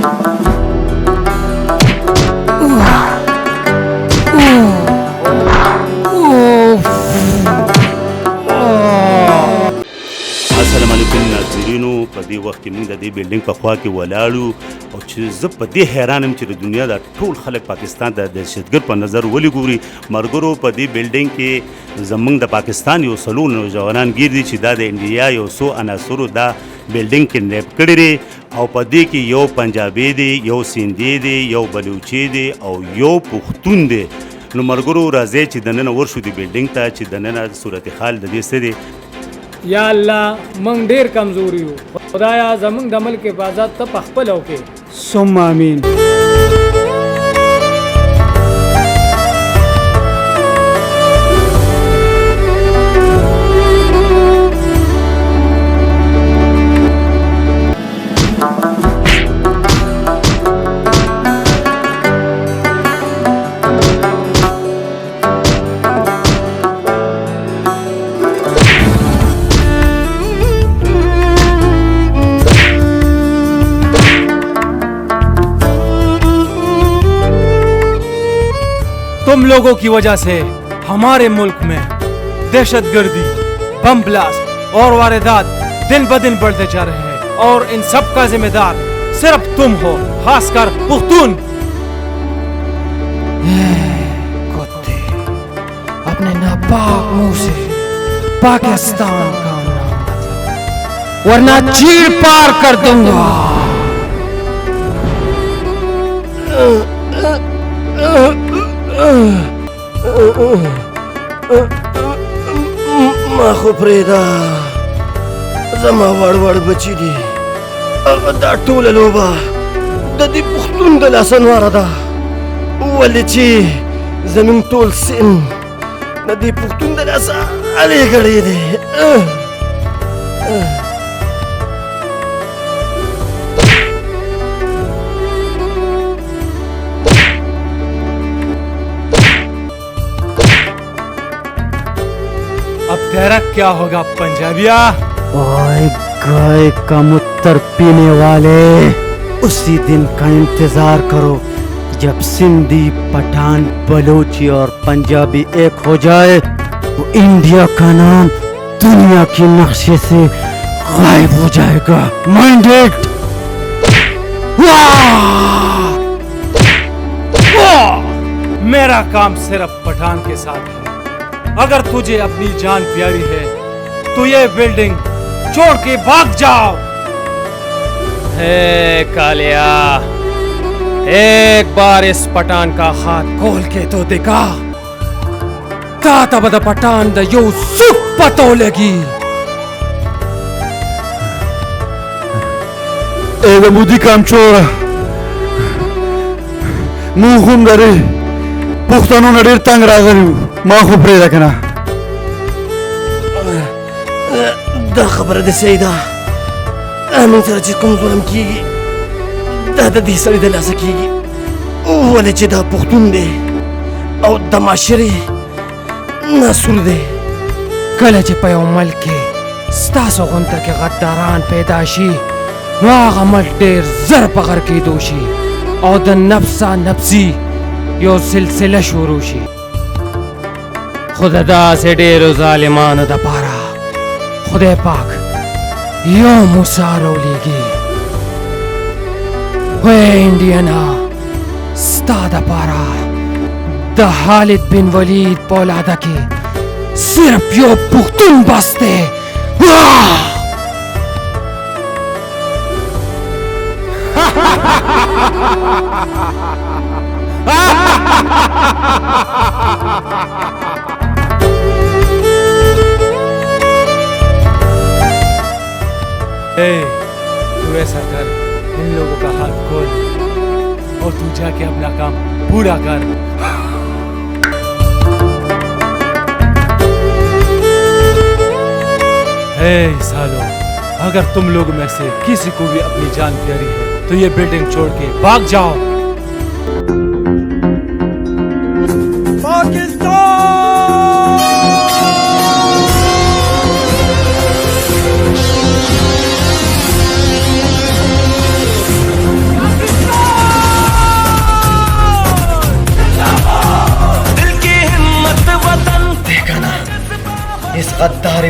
السلام علیکم ناظرینو، په دې وخت کې موږ د دې بلډینګ په خوا کې ولاړو او چې زه په دې حیران یم چې د دنیا د ټول خلک پاکستان د دهشتګرد په نظر ولې ګوري. مرګرو په دې بلډینګ کې زموږ د پاکستان یو څلور نوجوانان ګیر دي چې دا د انډیا یو څو عناصرو دا بلډینګ کې نیب کړی دی او په دې کې یو پنجابي دی، یو سیندي دی، یو بلوچي دی او یو پښتون دی. نو مرګرو راځي چې دننه ورشو دې بلډینګ ته چې دننه صورتحال د دې څه دی. یا الله منګ ډیر کمزوري یو، خدایا زمونږ د ملک حفاظت ته په خپل وکړې. ثم آمین. تم لوگوں کی وجہ سے ہمارے ملک میں دہشت گردی، بم بلاسٹ اور واردات دن بدن بڑھتے جا رہے ہیں اور ان سب کا ذمہ دار صرف تم ہو، خاص کر پختون. کتے اپنے ناپاک منہ سے پاکستان کا نام ورنہ چیر پار کر دوں گا. ما خو پرېږده، زما وړ وړ بچي دي. دا ټوله لوبه د دې پښتون د لاسه نواره ده، ولې چې زموږ ټول سن د دې پښتون د لاسه الې ګړی دی. اب تیرا کیا ہوگا پنجابیا؟ اوئے گائے کا متر پینے والے، اسی دن کا انتظار کرو جب سندھی، پٹھان، بلوچی اور پنجابی ایک ہو جائے تو انڈیا کا نام دنیا کے نقشے سے غائب ہو جائے گا. مائنڈیڈ. میرا کام صرف پٹھان کے ساتھ ہے. اگر تجھے اپنی جان پیاری ہے تو یہ بلڈنگ چھوڑ کے بھاگ جاؤ. اے کالیا، ایک بار اس پٹھان کا ہاتھ کھول کے تو دکھا، تاتا بدا پٹھان دا یو سپ پتو لگی. اے مودی کام چورا، منہ خون لري، پښتنو نه ډېر تنګ راغلی، ما خو پرېږده که نه. دا خبره دې صحیح ده، موږ سره چې کوم ظلم کېږي دا د دې سړي د لاسه کېږي، ولې چې دا پښتون دی او د معاشرې ناسور دی. کله چې په یو ملک کې ستاسو غونته کې غداران پیدا شي نو هغه ملک ډېر زر په غر کېدو شي او د نفسا نفسي یو سلسله شروع شي. خو د داسې ډېرو ظالمانو دپاره خدای پاک یو موسی راولیږي. وی انډینا، ستا دپاره د خالد بن ولید په اولاده کې صرف یو پښتون بس دی. تو ایسا کر، ان لوگوں کا ہاتھ کھول اور تو جا کے اپنا کام پورا کر. اے سالو، اگر تم لوگ میں سے کسی کو بھی اپنی جان پیاری ہے تو یہ بلڈنگ چھوڑ کے بھاگ جاؤ. پاکستان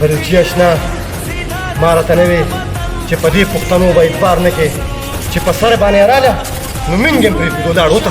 بلوچي اشنا ماره ته نه وي چې په دې پښتنو به اعتبار نه کې چې په سر باندې رااله نو موږ هم پرېږدو دا اړو ته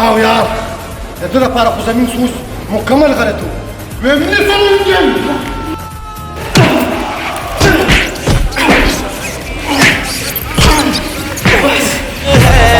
او یار د ده لپاره خو زمین سوس مکمل غلط و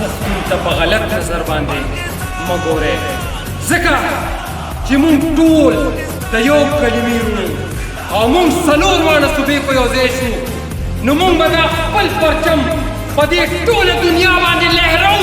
پښتون ته په غلط نظر باندې مګورئ، ځکه چې مونږ ټول د یو کلمې ورونه او مونږ څلور واړه صوبې په یو ځای شو، نو مونږ به دا خپل پرچم په دې ټوله دنیا باندې لهراو.